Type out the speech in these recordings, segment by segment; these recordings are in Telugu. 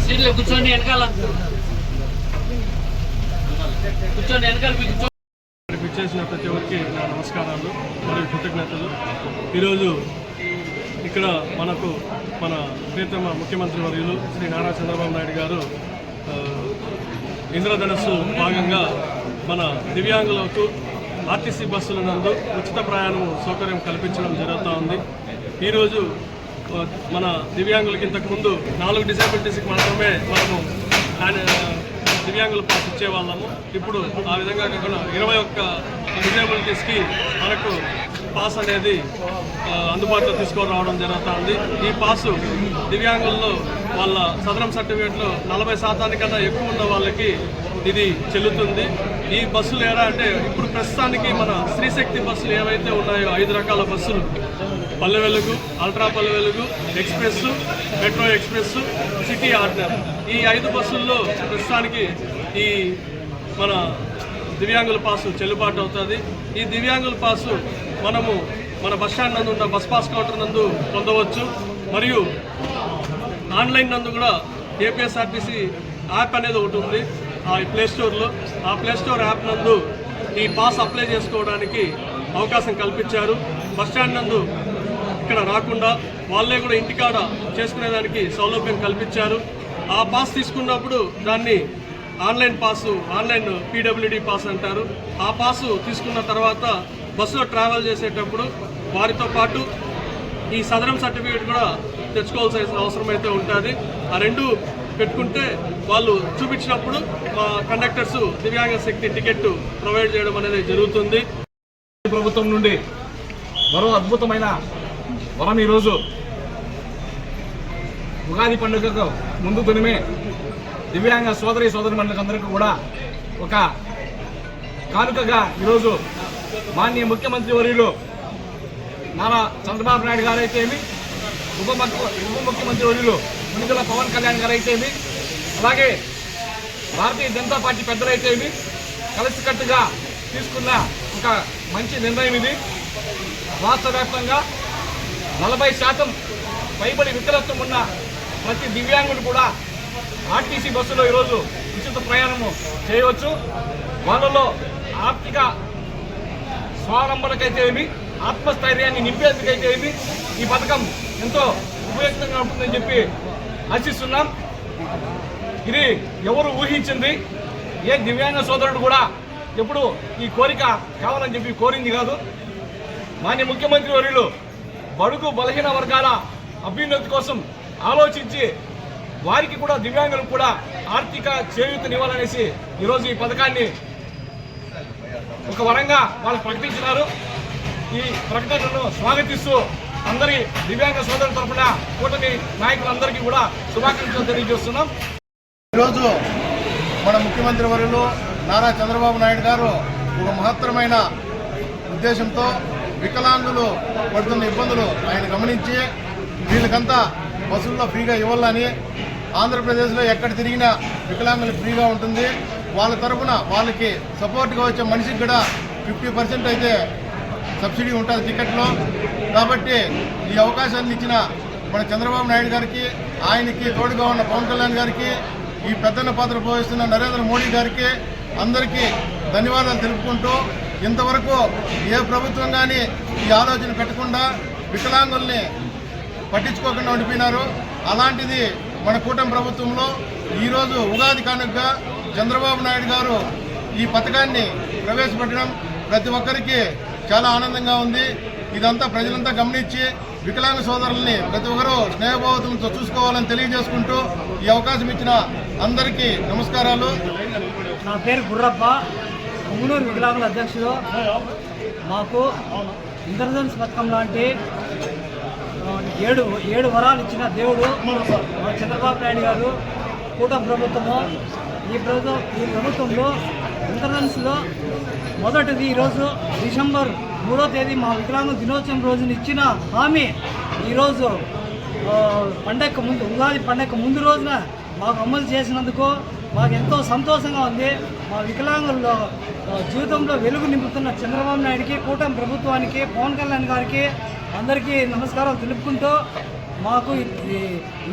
సీట్లో కూర్చోండి, వెనకాల కూర్చోండి, వెనకాల కూర్చోండి. విచ్చేసిన ప్రతి ఒక్కరికి నా నమస్కారాలు మరియు కృతజ్ఞతలు. ఈరోజు ఇక్కడ మనకు మన ప్రియతమ ముఖ్యమంత్రి వర్యులు శ్రీ నారా చంద్రబాబు నాయుడు గారు ఇంద్రధనస్సు భాగంగా మన దివ్యాంగులకు ఆర్టీసీ బస్సుల నందు ఉచిత ప్రయాణం సౌకర్యం కల్పించడం జరుగుతూ ఉంది. ఈరోజు మన దివ్యాంగులకి ఇంతకుముందు 4 డిసేబిలిటీస్కి మాత్రమే మనము దివ్యాంగుల పాస్ ఇచ్చేవాళ్ళము. ఇప్పుడు ఆ విధంగా కాకుండా 21 డిసేబిలిటీస్కి మనకు పాస్ అనేది అందుబాటులో తీసుకొని రావడం జరుగుతుంది. ఈ పాసు దివ్యాంగుల్లో వాళ్ళ సదరం సర్టిఫికేట్లో 40% కన్నా ఎక్కువ ఉన్న వాళ్ళకి ఇది చెల్లుతుంది. ఈ బస్సులు ఎలా అంటే ఇప్పుడు ప్రస్తుతానికి మన స్త్రీశక్తి బస్సులు ఏవైతే ఉన్నాయో 5 రకాల బస్సులు, Palle Velugu, ultra Palle Velugu, express, metro express, city ordinary, ఈ 5 బస్సుల్లో ప్రస్తుతానికి ఈ మన దివ్యాంగుల పాసు చెల్లుబాటు అవుతుంది. ఈ దివ్యాంగుల పాసు మనము మన బస్టాండ్ నందు ఉన్న బస్ పాస్ కౌంటర్ నందు పొందవచ్చు. మరియు ఆన్లైన్ నందు కూడా ఏపీఎస్ఆర్టీసీ యాప్ అనేది ఒకటి ఉంది ఆ ప్లేస్టోర్లో. ఆ ప్లేస్టోర్ యాప్ నందు ఈ పాస్ అప్లై చేసుకోవడానికి అవకాశం కల్పించారు. బస్టాండ్ నందు ఇక్కడ రాకుండా వాళ్ళే కూడా ఇంటికాడ చేసుకునేదానికి సౌలభ్యం కల్పించారు. ఆ పాస్ తీసుకున్నప్పుడు దాన్ని online pass, online PWD pass అంటారు. ఆ పాసు తీసుకున్న తర్వాత బస్సులో ట్రావెల్ చేసేటప్పుడు వారితో పాటు ఈ సదరం సర్టిఫికేట్ కూడా తెచ్చుకోవాల్సిన అవసరం అయితే ఉంటుంది. ఆ 2 పెట్టుకుంటే వాళ్ళు చూపించినప్పుడు మా కండక్టర్స్ దివ్యాంగ శక్తి టికెట్ ప్రొవైడ్ చేయడం అనేది జరుగుతుంది. ప్రభుత్వం నుండి మరో అద్భుతమైన వరం ఈరోజు ఉగాది పండుగకు ముందు దినమే దివ్యాంగ సోదరిమణులందరికీ కూడా ఒక కానుకగా ఈరోజు మాన్య ముఖ్యమంత్రి వర్యులు నారా చంద్రబాబు నాయుడు గారు అయితేమి, ఉప ముఖ్యమంత్రి వర్యులు మునిగల పవన్ కళ్యాణ్ గారు అయితేమి, అలాగే భారతీయ జనతా పార్టీ పెద్దలైతేమి కలిసికట్టుగా తీసుకున్న ఒక మంచి నిర్ణయం ఇది. రాష్ట్ర వ్యాప్తంగా 40% పైబడి వికలత్వం ఉన్న ప్రతి దివ్యాంగులు కూడా ఆర్టీసీ బస్సులో ఈరోజు ఉచిత ప్రయాణము చేయవచ్చు. వాళ్ళలో ఆర్థిక స్వావలంబనకైతే ఏమి, ఆత్మస్థైర్యాన్ని నింపేందుకైతే ఏమి ఈ పథకం ఎంతో ఉపయుక్తంగా ఉంటుందని చెప్పి ఆశిస్తున్నాం. ఇది ఎవరు ఊహించింది, ఏ దివ్యాంగ సోదరుడు కూడా ఎప్పుడు ఈ కోరిక కావాలని చెప్పి కోరింది కాదు. మాన్య ముఖ్యమంత్రి వర్యులు బడుగు బలహీన వర్గాల అభ్యున్నతి కోసం ఆలోచించి వారికి కూడా దివ్యాంగులకు కూడా ఆర్థిక చేయూతనివ్వాలనేసి ఈరోజు ఈ పథకాన్ని ఒక వరంగా వాళ్ళు ప్రకటించినారు. ఈ ప్రకటనను స్వాగతిస్తూ అందరి దివ్యాంగ సోదరుల తరఫున కూటమి నాయకులందరికీ కూడా శుభాకాంక్షలు తెలియజేస్తున్నాం. ఈరోజు మన ముఖ్యమంత్రి వర్యులు నారా చంద్రబాబు నాయుడు గారు ఒక మహత్తరమైన ఉద్దేశంతో వికలాంగులు పడుతున్న ఇబ్బందులు ఆయన గమనించి వీళ్ళకంతా బస్సుల్లో ఫ్రీగా ఇవ్వాలని, ఆంధ్రప్రదేశ్లో ఎక్కడ తిరిగినా వికలాంగులు ఫ్రీగా ఉంటుంది. వాళ్ళ తరఫున వాళ్ళకి సపోర్ట్గా వచ్చే మనిషికి కూడా 50% అయితే సబ్సిడీ ఉంటుంది టికెట్లో. కాబట్టి ఈ అవకాశాన్ని ఇచ్చిన మన చంద్రబాబు నాయుడు గారికి, ఆయనకి తోడుగా ఉన్న పవన్ కళ్యాణ్ గారికి, ఈ పెద్దన్న పాత్ర పోషిస్తున్న నరేంద్ర మోడీ గారికి అందరికీ ధన్యవాదాలు తెలుపుకుంటూ, ఇంతవరకు ఏ ప్రభుత్వం కానీ ఈ ఆలోచన పెట్టకుండా వికలాంగుల్ని పట్టించుకోకుండా ఉండిపోయినారు. అలాంటిది మన కూటమి ప్రభుత్వంలో ఈరోజు ఉగాది కానుకగా చంద్రబాబు నాయుడు గారు ఈ పథకాన్ని ప్రవేశపెట్టడం ప్రతి ఒక్కరికి చాలా ఆనందంగా ఉంది. ఇదంతా ప్రజలంతా గమనించి వికలాంగ సోదరుల్ని ప్రతి ఒక్కరూ స్నేహభావంతో చూసుకోవాలని తెలియజేసుకుంటూ ఈ అవకాశం ఇచ్చిన అందరికీ నమస్కారాలు. నా పేరు గుర్రప్ప, పొంగునూరు వికలాంగుల అధ్యక్షుడు. మాకు ఇంద్రధనుస్ పథకం లాంటి 7 వరాలు ఇచ్చిన దేవుడు చంద్రబాబు నాయుడు గారు, కూటమి ప్రభుత్వము. ఈ ప్రభుత్వంలో ఇంద్రధనుస్లో మొదటిది ఈరోజు డిసెంబర్ 3వ తేదీ మా వికలాంగుల దినోత్సవం రోజున ఇచ్చిన హామీ ఈరోజు ఉగాది పండగ ముందు రోజున మాకు అమలు చేసినందుకు మాకు ఎంతో సంతోషంగా ఉంది. మా వికలాంగుల్లో జీవితంలో వెలుగు నింపుతున్న చంద్రబాబు నాయుడికి, కూటమి ప్రభుత్వానికి, పవన్ కళ్యాణ్ గారికి అందరికీ నమస్కారాలు తెలుపుకుంటూ మాకు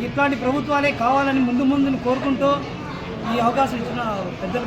ఇట్లాంటి ప్రభుత్వాలే కావాలని ముందు కోరుకుంటూ ఈ అవకాశం ఇచ్చిన పెద్దలు